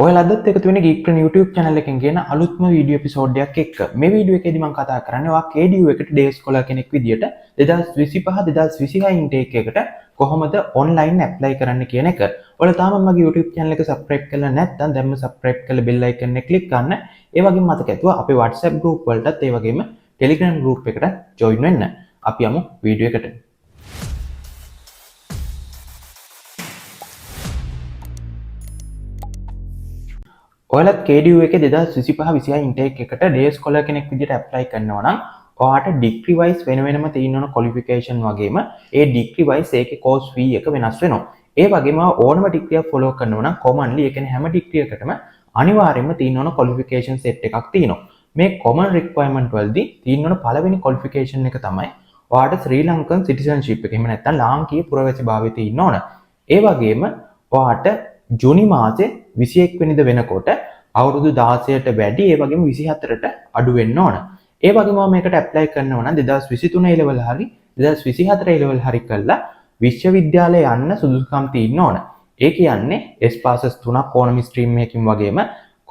ඔයාලා අදත් එකතු වෙන්නේ Geek Trend YouTube channel එකෙන් ගෙන අලුත්ම වීඩියෝ එපිසෝඩ් එකක් එක්ක. මේ වීඩියෝ එකේදී මම කතා කරන්නේ ඔයා KDU එකට day scholar කෙනෙක් විදියට 2025 2026 intake එකට කොහොමද online apply කරන්න කියන එක. ඔයාලා තාම මගේ YouTube channel එක subscribe කරලා නැත්නම් දැන්ම subscribe කරලා bell icon එක click කරන්න. ඒ වගේම මතක ඇතුව අපේ WhatsApp group වලටත් ඒ වගේම Telegram group එකට join වෙන්න. අපි යමු වීඩියෝ එකට. ඔයාලත් KDU එකේ 2025 intake එකට day scholar කෙනෙක් විදිහට apply කරනවා නම් ඔයාට degree wise වෙනම තියෙන qualification වගේම ඒ degree wise ඒකේ course fee එක වෙනස් වෙනවා. ඒ වගේම ඕනම degree එක follow කරනවා නම් commonly ඒ කියන්නේ හැම degree එකකටම අනිවාර්යයෙන්ම තියෙන qualification set එකක් තියෙනවා. මේ common requirement වලදී තියෙන පළවෙනි qualification එක තමයි ඔයාට ශ්‍රී ලංකන් citizenship එක. එහෙම නැත්නම් ලාංකීය පුරවැසිභාවය තියෙන්න ඕන. ඒ වගේම ඔයාට ජූනි මාසේ 21 වෙනිදා වෙනකොට අවුරුදු 16ට වැඩි ඒ වගේම 24ට අඩු වෙන්න ඕන. ඒ වගේම මේකට ඇප්ලයි කරනවා නම් 2023 A level හරි 2024 A level හරි කළා විශ්වවිද්‍යාලය යන්න සුදුසුකම් තියෙන්න ඕන. ඒ කියන්නේ S passes 3ක් ඕනම ස්ට්‍රීම් එකකින් වගේම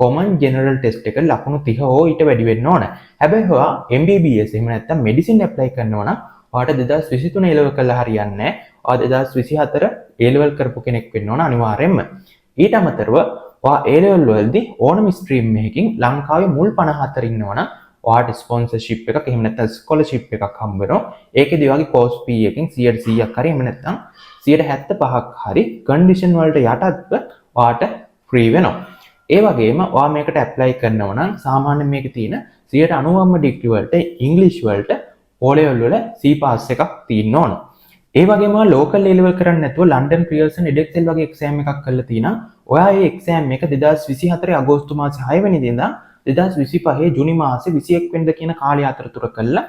common general test එක ලකුණු 30 හෝ ඊට වැඩි වෙන්න ඕන. හැබැයි ඔයා MBBS එහෙම නැත්නම් medicine ඇප්ලයි කරනවා නම් ඔයාට 2023 A level කළා හරියන්නේ නැහැ. ඔයා 2024 A level කරපු කෙනෙක් වෙන්න ඕන අනිවාර්යයෙන්ම. ඊට අමතරව ඔයා A level වලදී ඕනම ස්ට්‍රීම් එකකින් ලංකාවේ මුල් 54 ඉන්නවා නම් ඔයාට ස්පොන්සර්ෂිප් එකක් එහෙම නැත්නම් ස්කෝලර්ෂිප් එකක් හම්බ වෙනවා. ඒකේදී ඔයාගේ course fee එකකින් 100%ක් හරි එහෙම නැත්නම් 75%ක් හරි කන්ඩිෂන් වලට යටත්ව ඔයාට ෆ්‍රී වෙනවා. ඒ වගේම ඔයා මේකට ඇප්ලයි කරනවා නම් සාමාන්‍යයෙන් මේකේ තියෙන 99ම ඩිග්‍රී වලට ඉංග්‍රීසි වලට O level වල C pass එකක් තියෙන්න ඕන. ඒ වගේම ලෝකල් A level කරන්නේ නැතුව ලන්ඩන් පියර්සන් EdExcel වගේ එක්සෑම් එකක් කරලා තිනා ඔයා ඒ එක්සෑම් එක 2024 අගෝස්තු මාසේ 6 වෙනිදා ඉඳන් 2025 ජූනි මාසේ 21 වෙනිදා කියන කාලය අතරතුර කළා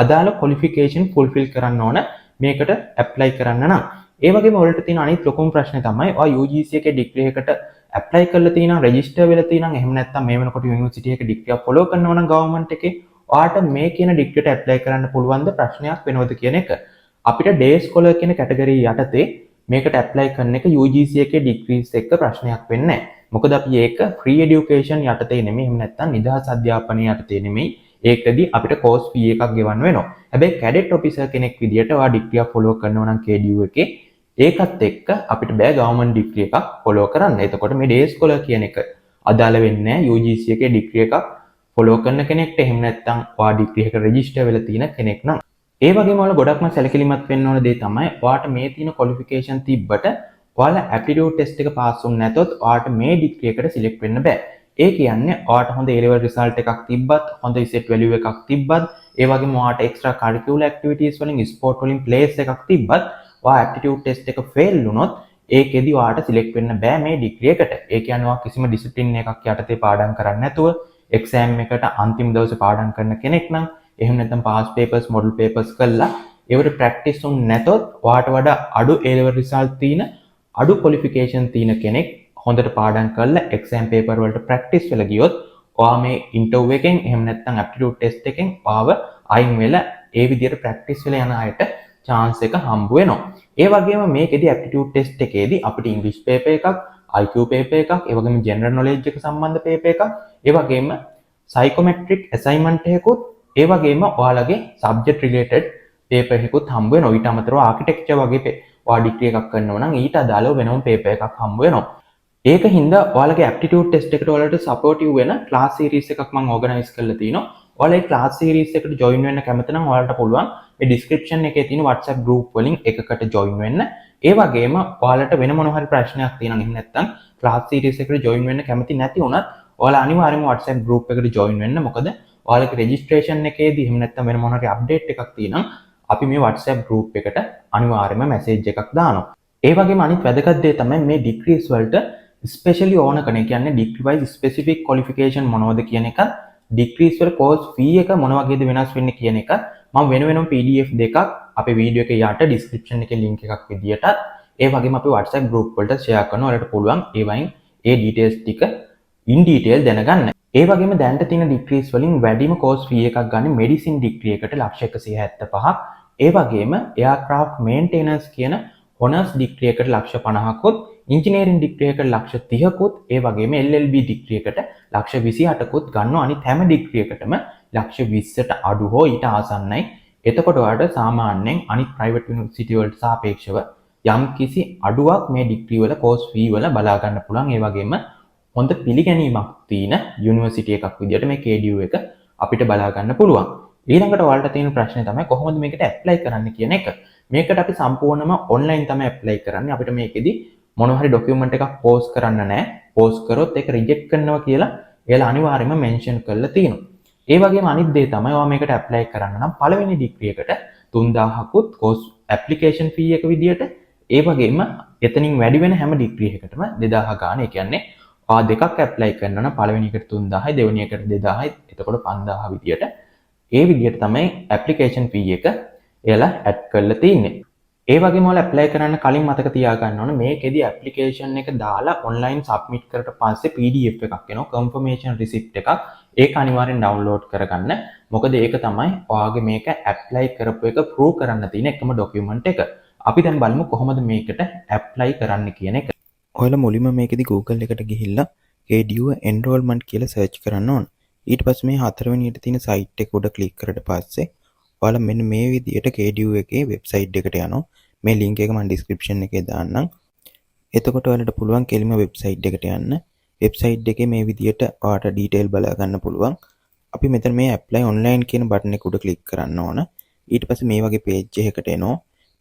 අදාළ ක්වොලිෆිකේෂන් ෆුල්ෆිල් කරන්න ඕන මේකට ඇප්ලයි කරන්න නම්. ඒ වගේම ඔයාලට තියෙන අනිත් ලොකුම ප්‍රශ්නේ තමයි ඔයා UGC එකේ ඩිග්‍රී එකට ඇප්ලයි කරලා තිනා රෙජිස්ටර් වෙලා තිනා එහෙම නැත්නම් මේ වෙනකොට යුනිවර්සිටි එකේ ඩිග්‍රී එක ෆලෝ කරනවා නම් ගවර්න්මන්ට් එකේ ඔයාට මේ කියන ඩිග්‍රියට ඇප්ලයි කරන්න පුළුවන්ද ප්‍රශ්නයක් වෙනවද කියන එක. අපිට day scholar කියන කැටගරි යටතේ මේකට ඇප්ලයි කරන එක UGC එකේ ඩිග්‍රීස් එක්ක ප්‍රශ්නයක් වෙන්නේ නැහැ. මොකද අපි ඒක free education යටතේ නෙමෙයි එහෙම නැත්නම් නිදහස් අධ්‍යාපනය යටතේ නෙමෙයි. ඒකදී අපිට course fee එකක් ගෙවන්න වෙනවා. හැබැයි cadet officer කෙනෙක් විදියට ඔයා ඩිග්‍රී එක follow කරනවා නම් KDU එකේ ඒකත් එක්ක අපිට බෑ government degree එකක් follow කරන්න. එතකොට මේ day scholar කියන එක අදාළ වෙන්නේ නැහැ UGC එකේ ඩිග්‍රී එකක් follow කරන කෙනෙක්ට එහෙම නැත්නම් ඔයා ඩිග්‍රී එක register වෙලා තියෙන කෙනෙක් නම්. ඒ වගේම ඔයාලා ගොඩක්ම සැලකිලිමත් වෙන්න ඕන දේ තමයි ඔයාට මේ තියෙන qualification තිබ්බට ඔයාලා aptitude test එක pass වුනේ නැතොත් ඔයාට මේ degree එකට select වෙන්න බෑ. ඒ කියන්නේ ඔයාට හොඳ A level result එකක් තිබ්බත් හොඳ set value එකක් තිබ්බත් ඒ වගේම ඔයාට extra curricular activities වලින් sport වලින් place එකක් තිබ්බත් ඔයා aptitude test එක fail වුණොත් ඒකෙදි ඔයාට select වෙන්න බෑ මේ degree එකට. ඒ කියන්නේ ඔයා කිසිම discipline එකක් යටතේ පාඩම් කරන්නේ නැතුව exam එකට අන්තිම දවසේ පාඩම් කරන කෙනෙක් නම් එහෙම නැත්නම් past papers model papers කළා ඒවට practice උන් නැතොත් ඔයාට වඩා අඩු A level result තියෙන අඩු qualification තියෙන කෙනෙක් හොඳට පාඩම් කරලා exam paper වලට practice වෙලා ගියොත් ඔයා මේ interview එකෙන් එහෙම නැත්නම් aptitude test එකෙන් පාව අයින් වෙලා ඒ විදිහට practice වෙලා යන අයට chance එක හම්බ වෙනවා. ඒ වගේම මේකෙදි aptitude test එකේදී අපිට English paper එකක් IQ paper එකක් ඒ වගේම general knowledge එක සම්බන්ධ paper එකක් ඒ වගේම psychometric assignment එකකුත් ඒ වගේම ඔයාලගේ subject related paper එකකුත් හම්බ වෙනවා. ඊට අමතරව architecture වගේ ඔයා degree එකක් කරනවා නම් ඊට අදාළව වෙනම paper එකක් හම්බ වෙනවා. ඒක හින්දා ඔයාලගේ aptitude test එකට ඔයාලට supportive වෙන class series එකක් මම organize කරලා තිනවා. ඔයාලා ඒ class series එකට join වෙන්න කැමති නම් ඔයාලට පුළුවන් මේ description එකේ තියෙන WhatsApp group වලින් එකකට join වෙන්න. ඒ වගේම ඔයාලට වෙන මොන හරි ප්‍රශ්නයක් තියෙනවා නම් නැත්නම් class series එකට join වෙන්න කැමති නැති වුණත් ඔයාලා අනිවාර්යයෙන්ම WhatsApp group එකට join වෙන්න. මොකද ඔයාලගේ registration එකේදී එහෙම නැත්නම් වෙන මොන හරි update එකක් තියෙනම් අපි මේ WhatsApp group එකට අනිවාර්යයෙන්ම message එකක් දානවා. ඒ වගේම අනිත් වැදගත් දේ තමයි මේ degrees වලට especially ඕන කෙන කියන්නේ degree wise specific qualification මොනවද කියන එක degrees වල course fee එක මොන වගේද වෙනස් වෙන්නේ කියන එක මම වෙනම PDF දෙකක් අපේ වීඩියෝ එකේ යට description එකේ link එකක් විදියට ඒ වගේම අපි WhatsApp group වලට share කරනවා. ඔයාලට පුළුවන් ඒ වයින් ඒ details ටික in detail දැනගන්න. ඒ වගේම දැනට තියෙන degrees වලින් වැඩිම course fee එකක් ගන්න medicine degree එකට ලක්ෂ 175ක්. ඒ වගේම aircraft maintenance කියන honors degree එකට ලක්ෂ 50කුත් ඉංජිනේරින් ඩිග්‍රී එකට ලක්ෂ 30කුත් ඒ වගේම LLB ඩිග්‍රී එකට ලක්ෂ 28කුත් ගන්නවා. අනිත් හැම ඩිග්‍රී එකටම ලක්ෂ 20ට අඩු හෝ ඊට ආසන්නයි. එතකොට ඔයාලට සාමාන්‍යයෙන් අනිත් ප්‍රයිවට් යුනිවර්සිටි වලට සාපේක්ෂව යම්කිසි අඩුවක් මේ ඩිග්‍රී වල කෝස් ෆී වල බලා ගන්න පුළුවන්. ඒ වගේම හොඳ පිළිගැනීමක් තියෙන යුනිවර්සිටි එකක් විදිහට මේ KDU එක අපිට බලා ගන්න පුළුවන්. ඊළඟට ඔයාලට තියෙන ප්‍රශ්නේ තමයි කොහොමද මේකට ඇප්ලයි කරන්න කියන එක. මේකට අපි සම්පූර්ණයෙන්ම ඔන්ලයින් තමයි ඇප්ලයි කරන්නේ. අපිට මේකෙදි මොන හරි ડોකියුමන්ට් එකක් පෝස්ට් කරන්න නැහැ. පෝස්ට් කරොත් ඒක රිජෙක්ට් කරනවා කියලා එයාලා අනිවාර්යයෙන්ම මෙන්ෂන් කරලා තියෙනවා. ඒ වගේම අනිත් දේ තමයි ඔයා මේකට ඇප්ලයි කරන්න නම් පළවෙනි ඩිග්‍රී එකට 3000කුත් කෝස් ඇප්ලිකේෂන් ෆී එක විදියට ඒ වගේම එතනින් වැඩි වෙන හැම ඩිග්‍රී එකකටම 2000 ගන්න. ඒ කියන්නේ ඔයා දෙකක් ඇප්ලයි කරනවා නම් පළවෙනි එකට 3000යි දෙවෙනි එකට 2000යි එතකොට 5000 විදියට ඒ විදියට තමයි ඇප්ලිකේෂන් ෆී එක එයාලා ඇඩ් කරලා තියෙන්නේ. ඒ වගේම ඔයාලා ඇප්ලයි කරන්න කලින් මතක තියාගන්න ඕන මේකෙදි ඇප්ලිකේෂන් එක දාලා ඔන්ලයින් සබ්මිට් කරලා පස්සේ PDF එකක් එනවා කන්ෆර්මේෂන් රිසිප්ට් එකක්. ඒක අනිවාර්යෙන් ඩවුන්ලෝඩ් කරගන්න. මොකද ඒක තමයි ඔයාගේ මේක ඇප්ලයි කරපු එක ප්‍රූව් කරන්න තියෙන එකම ડોකියුමන්ට් එක. අපි දැන් බලමු කොහොමද මේකට ඇප්ලයි කරන්න කියන එක. ඔයාලා මුලින්ම මේකෙදි Google එකට ගිහිල්ලා KDU enrollment කියලා සර්ච් කරන්න ඕන. ඊට පස්සේ මේ හතරවෙනියට තියෙන සයිට් එක උඩ ක්ලික් කරලා පස්සේ ඔයාලා මෙන්න මේ විදිහට KDU එකේ වෙබ්සයිට් එකට යනවා. මේ ලින්ක් එක මම ඩිස්ක්‍රිප්ෂන් එකේ දාන්නම්. එතකොට ඔයාලට පුළුවන් කෙලිම වෙබ්සයිට් එකට යන්න. වෙබ්සයිට් එකේ මේ විදිහට ඔයාලට ඩීටේල් බලා ගන්න පුළුවන්. අපි මෙතන මේ apply online කියන බටන් එක උඩ ක්ලික් කරන්න ඕන. ඊට පස්සේ මේ වගේ page එකකට එනවා.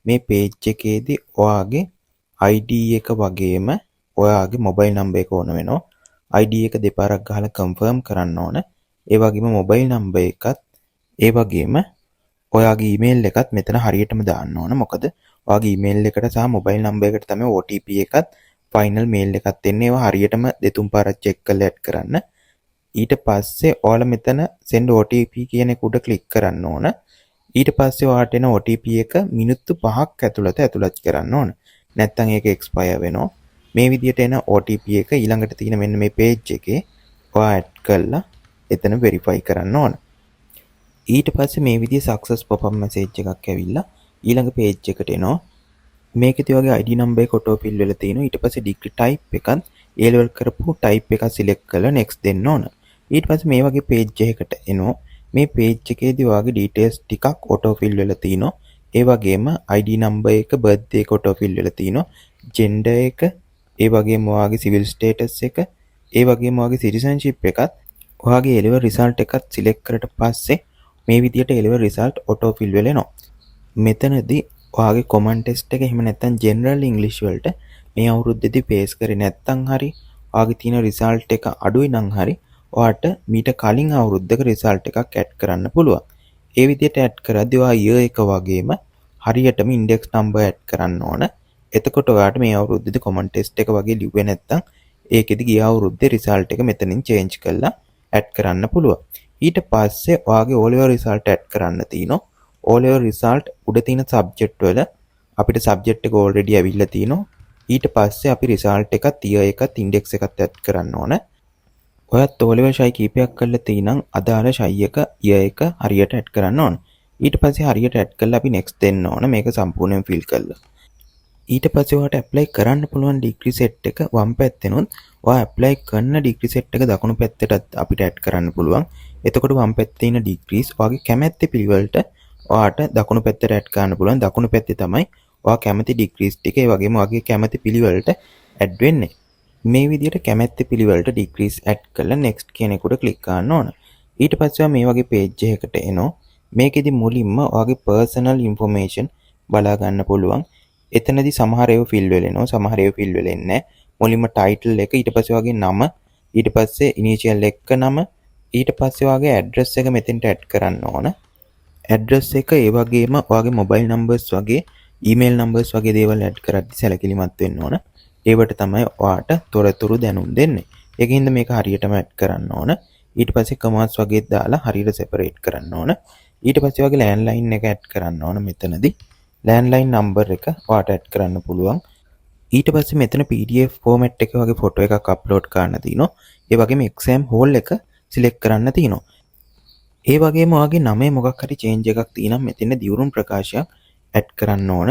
මේ page එකේදී ඔයාගේ ID එක වගේම ඔයාගේ mobile number එක ඕන වෙනවා. ID එක දෙපාරක් ගහලා confirm කරන්න ඕන. ඒ වගේම mobile number එකත් ඒ වගේම ඔයාගේ email එකත් මෙතන හරියටම දාන්න ඕන. මොකද ඔයාගේ email එකට සහ mobile number එකට තමයි OTP එකත් final mail එකත් එන්නේ. ඒවා හරියටම දෙතුන් පාරක් check කරලා add කරන්න. ඊට පස්සේ ඔයාලා මෙතන send OTP කියන එක උඩ click කරන්න ඕන. ඊට පස්සේ ඔයාලට එන OTP එක මිනිත්තු 5ක් ඇතුළත ඇතුළත් කරන්න ඕන. නැත්නම් ඒක expire වෙනවා. මේ විදිහට එන OTP එක ඊළඟට තියෙන මෙන්න මේ page එකේ ඔයා add කරලා එතන verify කරන්න ඕන. ඊට පස්සේ මේ විදිහේ success pop-up message එකක් ඇවිල්ලා ඊළඟ page එකට එනවා. මේකෙදි වගේ ID number එක auto fill වෙලා තියෙනවා. ඊට පස්සේ degree type එකත් A level කරපු type එක select කරලා next දෙන්න ඕන. ඊට පස්සේ මේ වගේ page එකකට එනවා. මේ page එකේදී ඔයාගේ details ටිකක් auto fill වෙලා තිනවා. ඒ වගේම ID number එක birthday එක auto fill වෙලා තිනවා. gender එක ඒ වගේම ඔයාගේ civil status එක ඒ වගේම ඔයාගේ citizenship එකත් ඔයාගේ A level result එකත් select කරලා පස්සේ මේ විදිහට A level result auto fill වෙලා එනවා. මෙතනදී ඔයාගේ common test එක එහෙම නැත්නම් general english වලට මේ අවුරුද්දේදී pass කරේ නැත්නම් හරි ඔයාගේ තියෙන result එක අඩුයි නම් හරි ඔයාට මීට කලින් අවුරුද්දක result එකක් add කරන්න පුළුවන්. ඒ විදිහට add කරද්දී ඔයා year එක වගේම හරියටම index number add කරන්න ඕන. එතකොට ඔයාට මේ අවුරුද්දේදී common test එක වගේ ලිව්වේ නැත්නම් ඒකෙදි ගිය අවුරුද්දේ result එක මෙතනින් change කරලා add කරන්න පුළුවන්. ඊට පස්සේ ඔයාගේ O level result add කරන්න තියෙනවා. O level result උඩ තියෙන subject වල අපිට subject එක already ඇවිල්ලා තියෙනවා. ඊට පස්සේ අපි result එකත් year එකත් index එකත් add කරන්න ඕන. ඔයත් O level shy කීපයක් කරලා තිනම් අදාළ shy එක year එක හරියට add කරන්න ඕන. ඊට පස්සේ හරියට add කරලා අපි next දෙන්න ඕන මේක සම්පූර්ණයෙන් fill කරලා. ඊට පස්සේ ඔයාලට apply කරන්න පුළුවන් degree set එක වම් පැත්තෙනුත් ඔයා apply කරන degree set එක දකුණු පැත්තටත් අපිට add කරන්න පුළුවන්. එතකොට වම් පැත්තේ තියෙන degrees ඔයාගේ කැමැති පිළිවෙලට ඔයාට දකුණු පැත්තට add කරන්න පුළුවන්. දකුණු පැත්තේ තමයි ඔයා කැමති degrees ටික ඒ වගේම ඔයාගේ කැමති පිළිවෙලට add වෙන්නේ. මේ විදිහට කැමැති පිළිවෙලට degrees add කරලා next කියන එකට click කරන්න ඕන. ඊට පස්සේ මේ වගේ page එකකට එනවා. මේකෙදි මුලින්ම ඔයාගේ personal information බලා ගන්න පුළුවන්. එතනදී සමහර ඒවා fill වෙලෙනවා සමහර ඒවා fill වෙලෙන්නේ නැහැ. මුලින්ම title එක ඊට පස්සේ ඔයාගේ නම ඊට පස්සේ initial එක නම ඊට පස්සේ ඔයාගේ address එක මෙතෙන්ට add කරන්න ඕන. address එක ඒ වගේම ඔයාගේ mobile numbers වගේ email numbers වගේ දේවල් add කරද්දි සැලකිලිමත් වෙන්න ඕන. ඒවට තමයි ඔයාට තොරතුරු දැනුම් දෙන්නේ. ඒකින්ද මේක හරියටම add කරන්න ඕන. ඊට පස්සේ commas වගේ දාලා හරියට separate කරන්න ඕන. ඊට පස්සේ ඔයාගේ landline එක add කරන්න ඕන මෙතනදී. landline number එක ඔයාට add කරන්න පුළුවන්. ඊට පස්සේ මෙතන PDF format එක වගේ photo එකක් upload කරන්න තියෙනවා. ඒ වගේම exam hall එක select කරන්න තියෙනවා. ඒ වගේම ඔයාගේ නමේ මොකක් හරි change එකක් තියෙනම් මෙතන දියුරුම් ප්‍රකාශයක් add කරන්න ඕන.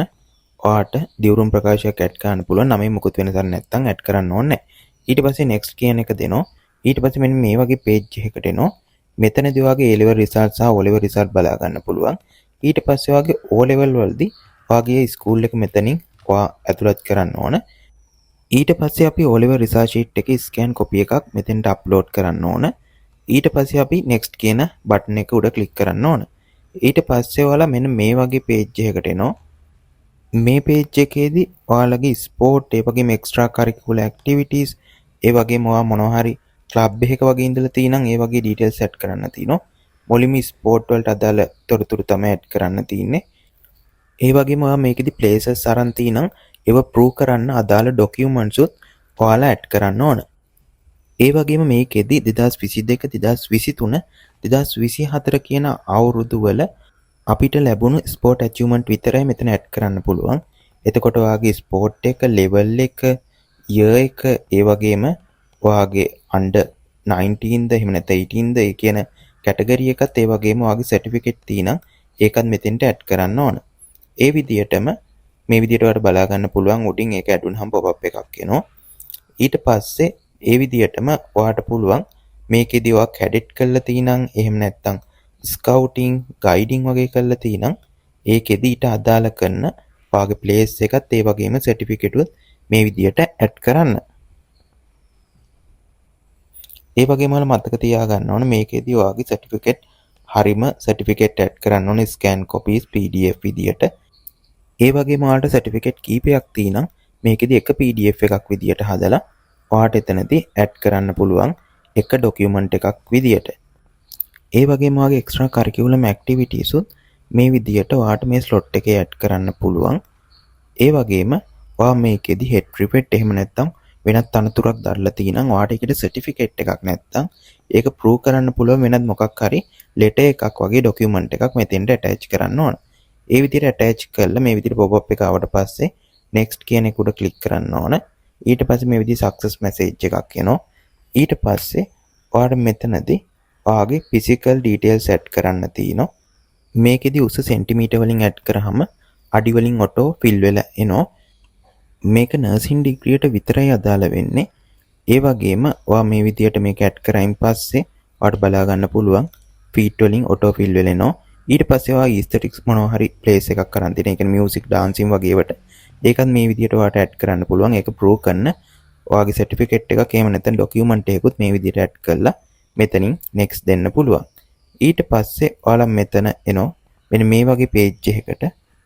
ඔයාට දිවුරුම් ප්‍රකාශයක් ඇඩ් කරන්න පුළුවන්. නමේ මුකුත් වෙනසක් නැත්නම් ඇඩ් කරන්න ඕනේ නැහැ. ඊට පස්සේ next කියන එක දෙනවා. ඊට පස්සේ මෙන්න මේ වගේ page එකකට එනවා. මෙතනදී ඔයාගේ A level result සහ O level result බලා ගන්න පුළුවන්. ඊට පස්සේ ඔයාගේ O level වලදී ඔයාගේ ස්කූල් එක මෙතනින් ඔයා ඇතුළත් කරන්න ඕන. ඊට පස්සේ අපි O level result sheet එකේ scan copy එකක් මෙතෙන්ට upload කරන්න ඕන. ඊට පස්සේ අපි next කියන බටන් එක උඩ click කරන්න ඕන. ඊට පස්සේ ඔයාලා මෙන්න මේ වගේ page එකකට එනවා. මේ page එකේදී ඔයාලගේ sport ඒ වගේම extra curricular activities ඒ වගේම ඔයා මොනවා හරි club එකක වගේ ඉඳලා තියෙනම් ඒ වගේ details set කරන්න තියෙනවා. මුලින්ම sport වලට අදාළ තොරතුරු තමයි add කරන්න තියෙන්නේ. ඒ වගේම ඔයා මේකෙදි places අරන් තිනම් ඒව prove කරන්න අදාළ documents උත් ඔයාලා add කරන්න ඕන. ඒ වගේම මේකෙදි 2022 2023 2024 කියන අවුරුදු වල අපිට ලැබුණු ස්පෝර්ට් ඇචීව්මන්ට් විතරයි මෙතන ඇඩ් කරන්න පුළුවන්. එතකොට ඔයාගේ ස්පෝර්ට් එක, ලෙවල් එක, year එක, ඒ වගේම ඔයාගේ under 19ද එහෙම නැත්නම් 18ද ඒ කියන කැටගරි එකත් ඒ වගේම ඔයාගේ සර්ටිෆිකේට් තියෙනම් ඒකත් මෙතෙන්ට ඇඩ් කරන්න ඕන. ඒ විදිහටම මේ විදිහට ඔයාලට බලා ගන්න පුළුවන් උඩින් ඒක ඇඩ් වුනහම pop up එකක් එනවා. ඊට පස්සේ ඒ විදිහටම ඔයාට පුළුවන් මේකෙදි ඔයා කැඩෙට් කරලා තිනම් එහෙම නැත්නම් ස්කවුටින් ගයිඩින් වගේ කරලා තිනම් ඒකෙදි ඊට අදාළ කරන ඔයාගේ ප්ලේස් එකත් ඒ වගේම සර්ටිෆිකේට් උත් මේ විදිහට ඇඩ් කරන්න. ඒ වගේම මතක තියාගන්න ඕන මේකෙදි ඔයාගේ සර්ටිෆිකේට් හරිම සර්ටිෆිකේට් ඇඩ් කරන්න ඕනේ ස්කෑන් කොපීස් PDF විදියට. ඒ වගේම ඔයාලට සර්ටිෆිකේට් කීපයක් තියෙනම් මේකෙදි එක PDF එකක් විදියට හදලා ඔයාට එතනදී ඇඩ් කරන්න පුළුවන් එක ડોකියුමන්ට් එකක් විදියට. ඒ වගේම ඔයාගේ එක්ස්ට්‍රා කරිකියුලම් ඇක්ටිවිටීස් උත් මේ විදියට ඔයාට මේ ස්ලොට් එකේ ඇඩ් කරන්න පුළුවන්. ඒ වගේම ඔයා මේකෙදි හෙඩ් රිපෙට් එහෙම නැත්නම් වෙනත් අනතුරක් දරලා තිනම් ඔයාට ඒකට සර්ටිෆිකේට් එකක් නැත්නම් ඒක ප්‍රූව් කරන්න පුළුවන් වෙනත් මොකක් හරි ලෙටර් එකක් වගේ ડોකියුමන්ට් එකක් මෙතෙන්ට ඇටච් කරන්න ඕන. ඒ විදිහට ඇටච් කරලා මේ විදිහට pop up එක ආවට පස්සේ next කියන එක උඩ click කරන්න ඕන. ඊට පස්සේ මේ විදිහේ success message එකක් එනවා. ඊට පස්සේ ඔයාට මෙතනදී ඔයාගේ physical details set කරන්න තියෙනවා. මේකෙදි උස සෙන්ටිමීටර් වලින් ඇඩ් කරාම අඩි වලින් ඔටෝ fill වෙලා එනවා. මේක නර්සින් ඩිග්‍රියට විතරයි අදාළ වෙන්නේ. ඒ වගේම ඔයා මේ විදිහට මේක ඇඩ් කරායින් පස්සේ ඔයාට බලා ගන්න පුළුවන් ෆීට් වලින් ඔටෝ ෆිල් වෙලෙනවා. ඊට පස්සේ ඔයා ඊස්තටික්ස් මොනවා හරි ප්ලේස් එකක් කරන් තියෙන. ඒ කියන්නේ මියුසික් ඩාන්සින් වගේ ඒවට. ඒකත් මේ විදිහට ඔයාට ඇඩ් කරන්න පුළුවන්. ඒක ප්‍රූව් කරන්න ඔයාගේ සර්ටිෆිකේට් එකක් එහෙම නැත්නම් ડોකියුමන්ට් එකකුත් මේ විදිහට ඇඩ් කරලා මෙතනින් next දෙන්න පුළුවන්. ඊට පස්සේ ඔයාලා මෙතන එනවා මෙන්න මේ වගේ page එකකට.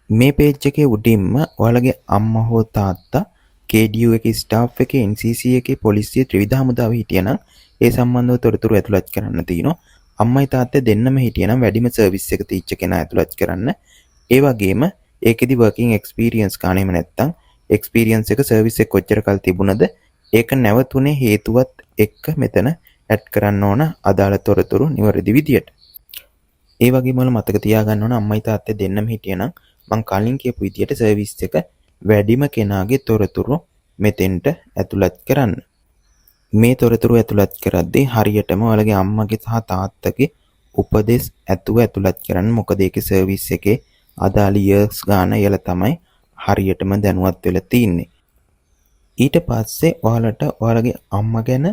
මේ page එකේ උඩින්ම ඔයාලගේ අම්මා හෝ තාත්තා KDU එකේ ස්ටාෆ් එකේ NCC එකේ පොලිසිය ත්‍රිවිධ හමුදාවේ හිටියනම් ඒ සම්බන්ධව තොරතුරු ඇතුළත් කරන්න තියෙනවා. අම්මයි තාත්තයි දෙන්නම හිටියනම් වැඩිම සර්විස් එක තීච්ච කෙනා ඇතුළත් කරන්න. ඒ වගේම ඒකෙදි working experience කාණෙම නැත්තම් experience එක සර්විස් එක කොච්චර කල් තිබුණද ඒක නැවතුනේ හේතුවත් එක්ක මෙතන ඇඩ් කරන්න ඕන අදාළ තොරතුරු නිවැරදි විදියට. ඒ වගේම මතක තියාගන්න ඕන අම්මයි තාත්තයි දෙන්නම හිටියනම් මං කලින් කියපු විදියට සර්විස් එක වැඩිම කෙනාගේ තොරතුරු මෙතෙන්ට ඇතුළත් කරන්න. මේ තොරතුරු ඇතුළත් කරද්දී හරියටම ඔයාලගේ අම්මගේ සහ තාත්තගේ උපදෙස් ඇතුළත් කරන්න. මොකද ඒකේ සර්විස් එකේ අදාළ years ගාන යල තමයි හරියටම දැනුවත් වෙලා තින්නේ. ඊට පස්සේ ඔයාලට ඔයාලගේ අම්මා ගැන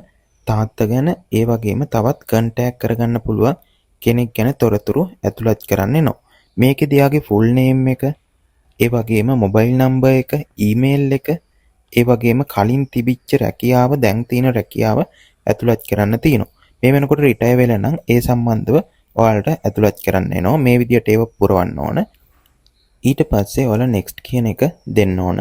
තාත්තා ගැන ඒ වගේම තවත් කන්ටැක්ට් කරගන්න පුළුවන් කෙනෙක් ගැන තොරතුරු ඇතුළත් කරන්න එනවා. මේකෙදී යාගේ ෆුල් නේම් එක, ඒ වගේම මොබයිල් නම්බර් එක, ඊමේල් එක, ඒ වගේම කලින් තිබිච්ච රැකියාව, දැන් තියෙන රැකියාව ඇතුළත් කරන්න තියෙනවා. මේ වෙනකොට රිටයර් වෙලා නම් ඒ සම්බන්ධව ඔයාලට ඇතුළත් කරන්න එනවා. මේ විදියට ඒව පුරවන්න ඕන. ඊට පස්සේ ඔයාලා next කියන එක දෙන්න ඕන.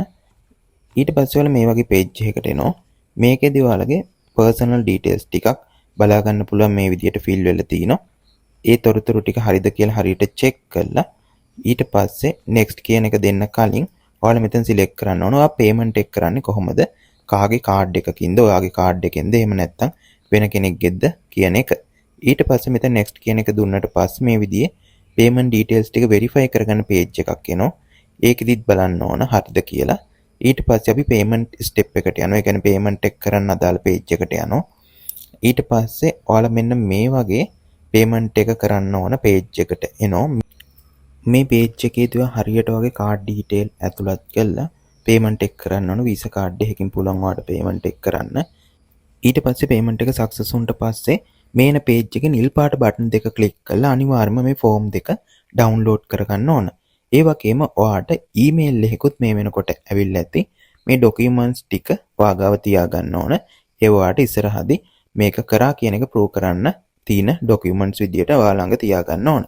ඊට පස්සේ ඔයාලා මේ වගේ page එකකට එනවා. මේකෙදී ඔයාලගේ personal details ටිකක් බලා ගන්න පුළුවන් මේ විදියට fill වෙලා තිනවා. ඒ තොරතුරු ටික හරිද කියලා හරියට check කරලා ඊට පස්සේ next කියන එක දෙන්න කලින් ඔයාලා මෙතන select කරන්න ඕන ඔයා payment එක කරන්නේ කොහොමද? කාගේ card එකකින්ද? ඔයාගේ card එකෙන්ද? එහෙම නැත්නම් වෙන කෙනෙක්ගෙන්ද කියන එක. ඊට පස්සේ මෙතන next කියන එක දුන්නට පස්සේ මේ විදිහේ payment details ටික verify කරගන්න page එකක් එනවා. ඒකෙදිත් බලන්න ඕන හරිද කියලා. ඊට පස්සේ අපි payment step එකට යනවා. ඒ කියන්නේ payment එක කරන්න අදාළ page එකට යනවා. ඊට පස්සේ ඔයාලා මෙන්න මේ වගේ payment එක කරන්න ඕන page එකට එනවා. මේ පේජ් එකේ තියෙන හරියට වගේ කාඩ් ඩීටේල් ඇතුළත් කරලා පේමන්ට් එක කරන්න ඕන. වීසා කාඩ් එකකින් පුළුවන් ඔයාලට පේමන්ට් එක කරන්න. ඊට පස්සේ පේමන්ට් එක සක්සස් වුණාට පස්සේ මේන පේජ් එකේ නිල් පාට බටන් දෙක ක්ලික් කරලා අනිවාර්යයෙන්ම මේ ෆෝම් දෙක ඩවුන්ලෝඩ් කරගන්න ඕන. ඒ වගේම ඔයාට ඊමේල් එකකුත් මේ වෙනකොට ඇවිල්ලා ඇති. මේ ඩොකියුමන්ට්ස් ටික ඔයාගාව තියාගන්න ඕන. ඒ ඔයාට ඉස්සරහදී මේක කරා කියන එක ප්‍රූව් කරන්න තියෙන ඩොකියුමන්ට්ස් විදියට ඔයා ළඟ තියාගන්න ඕන.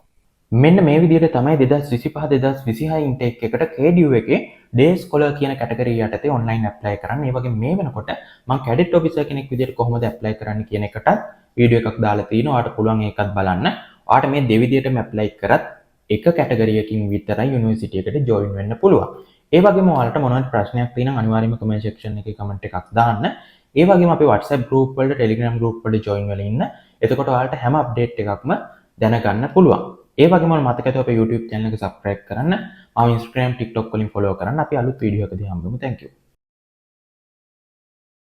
මෙන්න මේ විදිහට තමයි 2025 2026 ඉන්ටේක් එකට KDU එකේ ඩේ ස්කෝලර් කියන කැටගරිය යටතේ ඔන්ලයින් ඇප්ලයි කරන්න. ඒ වගේ මේ වෙනකොට මම කැඩෙට් ඔෆිසර් කෙනෙක් විදිහට කොහොමද ඇප්ලයි කරන්න කියන එකටත් වීඩියෝ එකක් දාලා තිනවා. ඔයාලට පුළුවන් ඒකත් බලන්න. ඔයාලට මේ දෙවිදියටම ඇප්ලයි කරත් එක කැටගරියකින් විතරයි යුනිවර්සිටි එකට ජොයින් වෙන්න පුළුවන්. ඒ වගේම ඔයාලට මොනවද ප්‍රශ්නයක් තියෙනම් අනිවාර්යයෙන්ම කමෙන්ට් සෙක්ෂන් එකේ කමෙන්ට් එකක් දාන්න. ඒ වගේම අපේ WhatsApp group වලට Telegram group වලට join වෙලා ඉන්න. එතකොට ඔයාලට හැම අප්ඩේට් එකක්ම දැනගන්න පුළුවන්. ඒ වගේම මතක ඇතුව අපේ YouTube channel එක subscribe කරන්න. මම Instagram TikTok වලින් follow කරන්න. අපි අලුත් වීඩියෝ එකදී හම්බෙමු. Thank you.